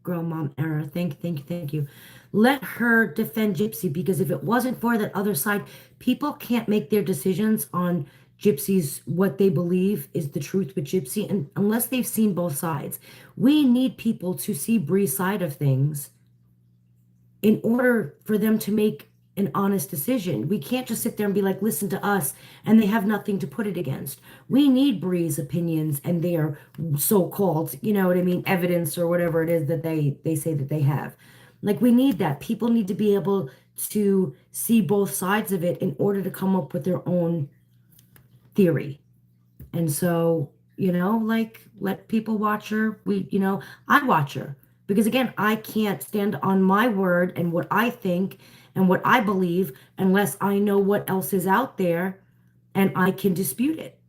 girl mom era. Thank you. Let her defend Gypsy because if it wasn't for that other side, people can't make their decisions on Gypsy's what they believe is the truth with Gypsy, and unless they've seen both sides. We need people to see Bree's side of things in order for them to make an honest decision. We can't just sit there and be like, listen to us, and they have nothing to put it against. We need Bree's opinions and their so-called, you know what I mean, evidence or whatever it is that they say that they have. Like, we need that. People need to be able to see both sides of it in order to come up with their own theory. And so, you know, like, let people watch her. I watch her because, again, I can't stand on my word and what I think and what I believe unless I know what else is out there and I can dispute it,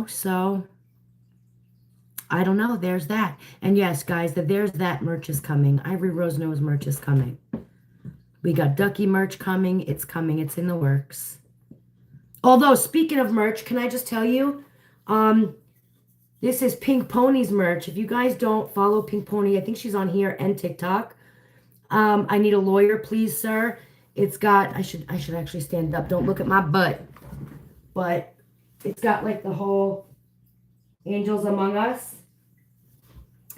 so I don't know. There's that. And yes, guys, there's that merch is coming. Ivory Rose Knows merch is coming. We got Ducky merch coming. It's coming. It's in the works. Although, speaking of merch, can I just tell you, this is Pink Pony's merch. If you guys don't follow Pink Pony, I think she's on here and TikTok. I need a lawyer, please, sir. It's got, I should actually stand up. Don't look at my butt. But it's got like the whole Angels Among Us.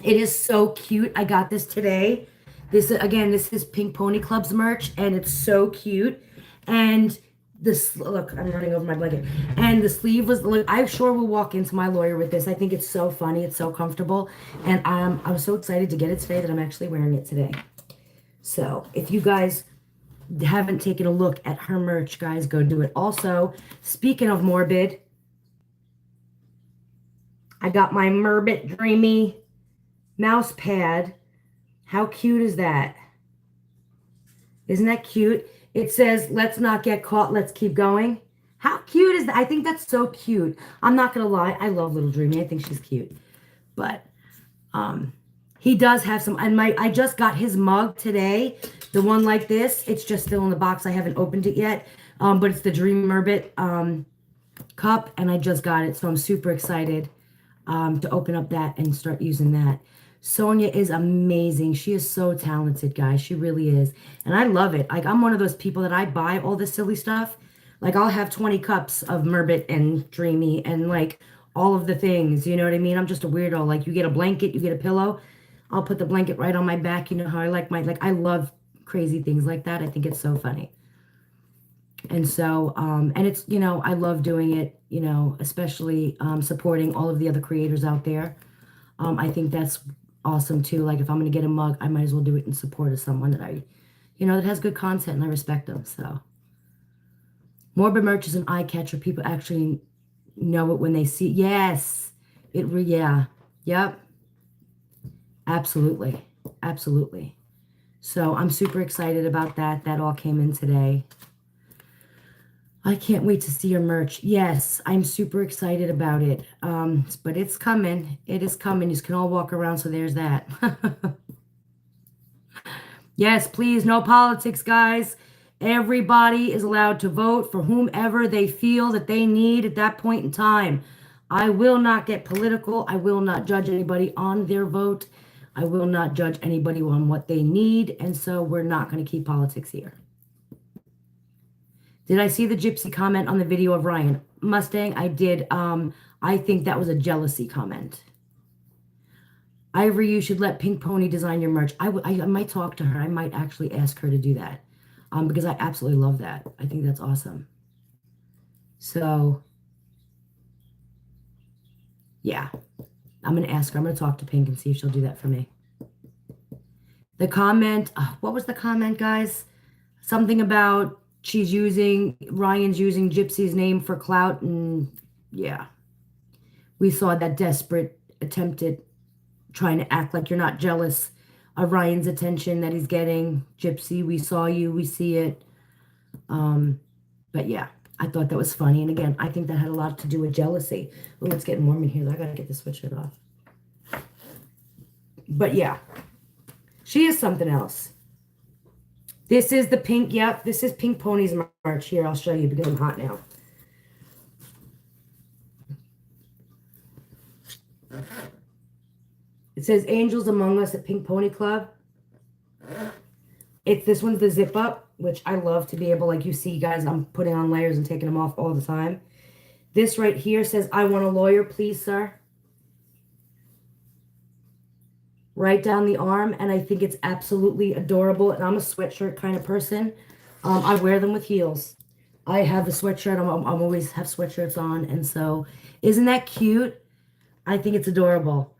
It is so cute. I got this today. This is Pink Pony Club's merch, and it's so cute. And this, look, I'm running over my blanket. And the sleeve was, like, I sure will walk into my lawyer with this. I think it's so funny. It's so comfortable. And I was so excited to get it today that I'm actually wearing it today. So if you guys haven't taken a look at her merch, guys, go do it. Also, speaking of morbid, I got my Murbit Dreamy mouse pad. How cute is that? Isn't that cute? It says, let's not get caught, let's keep going. How cute is that? I think that's so cute. I'm not going to lie. I love Little Dreamy. I think she's cute. But he does have some, and I just got his mug today. The one like this. It's just still in the box. I haven't opened it yet. But it's the Dream Murbit cup, and I just got it. So I'm super excited to open up that and start using that. Sonia is amazing. She is so talented, guys. She really is. And I love it. Like, I'm one of those people that I buy all this silly stuff. Like, I'll have 20 cups of Murbit and Dreamy and, like, all of the things. You know what I mean? I'm just a weirdo. Like, you get a blanket, you get a pillow. I'll put the blanket right on my back. You know how I like I love crazy things like that. I think it's so funny. And so, and it's, you know, I love doing it, you know, especially supporting all of the other creators out there. I think that's awesome too. Like, if I'm going to get a mug, I might as well do it in support of someone that I, you know, that has good content and I respect them. So morbid merch is an eye catcher. People actually know it when they see. Yes. Yeah. Yep. Absolutely. Absolutely. So I'm super excited about that. That all came in today. I can't wait to see your merch. Yes, I'm super excited about it. But it's coming. It is coming. You can all walk around, so there's that. Yes, please, no politics, guys. Everybody is allowed to vote for whomever they feel that they need at that point in time. I will not get political. I will not judge anybody on their vote. I will not judge anybody on what they need. And so we're not going to keep politics here. Did I see the Gypsy comment on the video of Ryan Mustang? I did. I think that was a jealousy comment. Ivory, you should let Pink Pony design your merch. I might talk to her. I might actually ask her to do that because I absolutely love that. I think that's awesome. So, yeah, I'm going to ask her. I'm going to talk to Pink and see if she'll do that for me. The comment, what was the comment, guys? Something about Ryan's using Gypsy's name for clout, and yeah. We saw that desperate attempt at trying to act like you're not jealous of Ryan's attention that he's getting. Gypsy, we saw you, we see it. But yeah, I thought that was funny. And again, I think that had a lot to do with jealousy. Oh, it's getting warm in here. I gotta get the sweatshirt off. But yeah, she is something else. This is the pink, yep, this is Pink Pony's merch. Here, I'll show you because I'm hot now. It says Angels Among Us at Pink Pony Club. This one's the zip up, which I love to be able, like you see, guys, I'm putting on layers and taking them off all the time. This right here says, I want a lawyer, please, sir. Right down the arm, and I think it's absolutely adorable. And I'm a sweatshirt kind of person. I wear them with heels. I have a sweatshirt. I'm always have sweatshirts on, and so isn't that cute? I think it's adorable.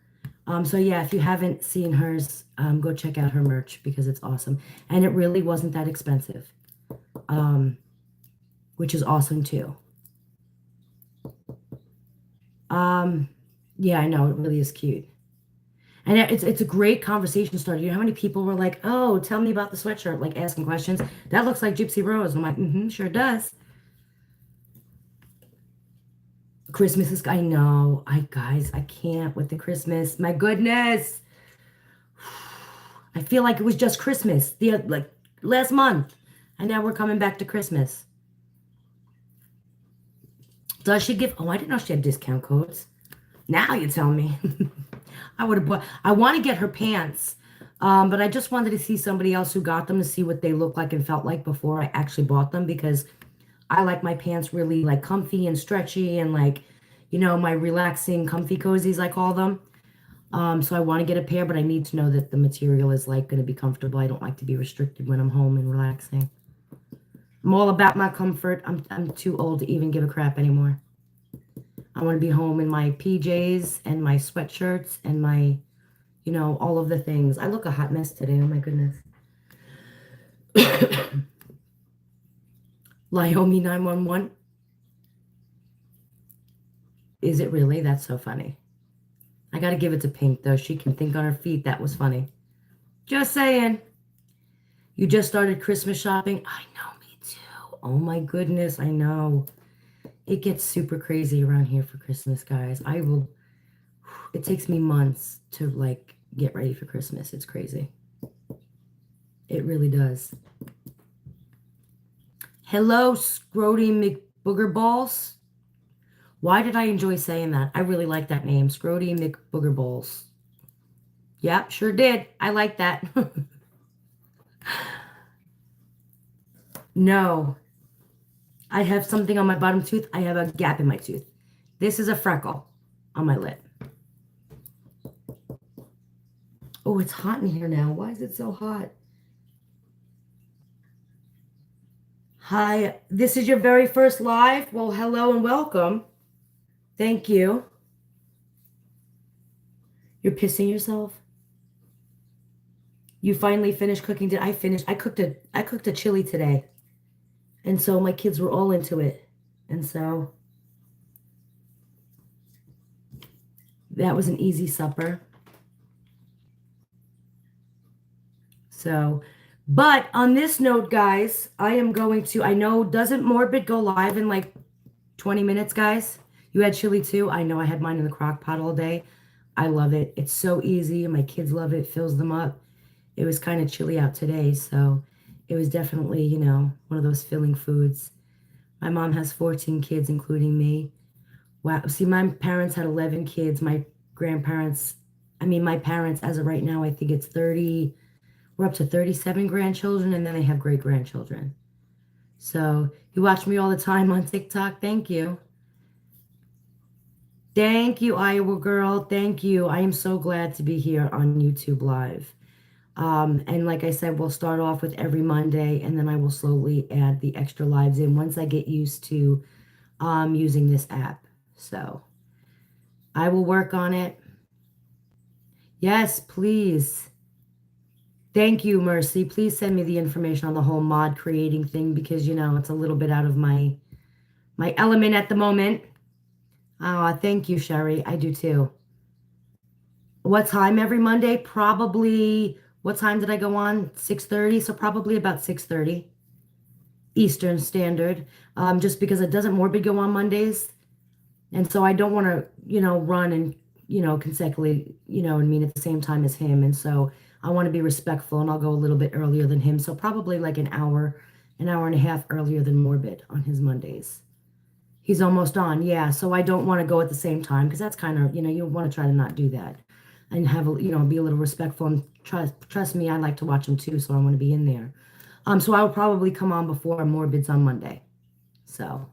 So yeah, if you haven't seen hers, go check out her merch because it's awesome, and it really wasn't that expensive, which is awesome too. Yeah, I know it really is cute. And it's a great conversation starter. You know how many people were like, oh, tell me about the sweatshirt, like asking questions. That looks like Gypsy Rose. I'm like, sure does. Christmas is, I know. Guys, I can't with the Christmas. My goodness. I feel like it was just Christmas, like last month. And now we're coming back to Christmas. Does she give, I didn't know she had discount codes. Now you tell me. I would have bought, I want to get her pants, but I just wanted to see somebody else who got them to see what they look like and felt like before I actually bought them, because I like my pants really like comfy and stretchy and like, you know, my relaxing comfy cozies, I call them. So I want to get a pair, but I need to know that the material is like going to be comfortable. I don't like to be restricted when I'm home and relaxing. I'm all about my comfort. I'm too old to even give a crap anymore. I want to be home in my PJs and my sweatshirts and my, all of the things. I look a hot mess today. Oh my goodness. Lyomi 911. Is it really? That's so funny. I got to give it to Pink, though. She can think on her feet. That was funny. Just saying. You just started Christmas shopping? I know, me too. Oh my goodness, I know. It gets super crazy around here for Christmas, guys. It takes me months to, like, get ready for Christmas. It's crazy. It really does. Hello, Scrody McBoogerballs. Why did I enjoy saying that? I really like that name, Scrody McBoogerballs. Yep, sure did. I like that. No. I have something on my bottom tooth. I have a gap in my tooth. This is a freckle on my lip. Oh, it's hot in here now. Why is it so hot? Hi, this is your very first live? Well, hello and welcome. Thank you. You're pissing yourself? You finally finished cooking? Did I finish? I cooked a chili today. And so my kids were all into it. And so that was an easy supper. So, but on this note, guys, I know, doesn't Morbid go live in like 20 minutes, guys? You had chili too? I know, I had mine in the crock pot all day. I love it. It's so easy. My kids love it. It fills them up. It was kind of chilly out today, so it was definitely, one of those filling foods. My mom has 14 kids, including me. Wow. See, my parents had 11 kids. My parents, as of right now, I think it's 30. We're up to 37 grandchildren, and then they have great-grandchildren. So you watch me all the time on TikTok. Thank you. Thank you, Iowa girl. Thank you. I am so glad to be here on YouTube Live. And like I said, we'll start off with every Monday, and then I will slowly add the extra lives in once I get used to using this app. So I will work on it. Yes, please. Thank you, Mercy. Please send me the information on the whole mod creating thing because, it's a little bit out of my element at the moment. Thank you, Sherry. I do too. What time every Monday? Probably, what time did I go on? 6:30, so probably about 6:30 Eastern Standard. Just because it doesn't Morbid go on Mondays. And so I don't want to, run and, consecutively, at the same time as him. And so I want to be respectful, and I'll go a little bit earlier than him. So probably like an hour and a half earlier than Morbid on his Mondays. He's almost on, yeah. So I don't want to go at the same time because that's kind of, you want to try to not do that and have be a little respectful, and trust me, I like to watch him too, so I want to be in there. So I will probably come on before Morbid's on Monday. So,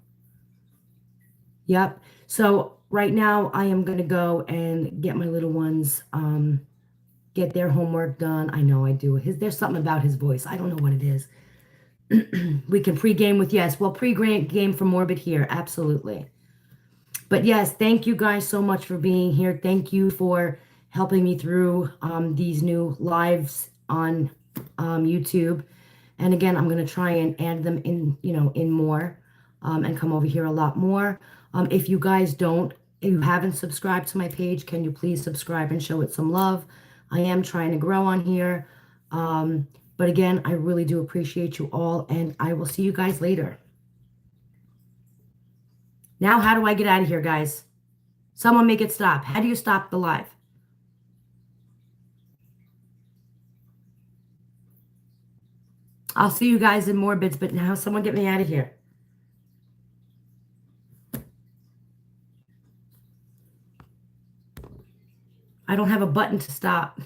yep. So right now I am going to go and get my little ones, get their homework done. I know I do. There's something about his voice. I don't know what it is. We can pre-game with, yes. Well, pre-game for Morbid here. Absolutely. But yes, thank you guys so much for being here. Thank you for helping me through these new lives on YouTube. And again, I'm going to try and add them in, in more and come over here a lot more. If you guys if you haven't subscribed to my page, can you please subscribe and show it some love? I am trying to grow on here. But again, I really do appreciate you all, and I will see you guys later. Now, how do I get out of here, guys? Someone make it stop. How do you stop the live? I'll see you guys in more bits, but now someone get me out of here. I don't have a button to stop.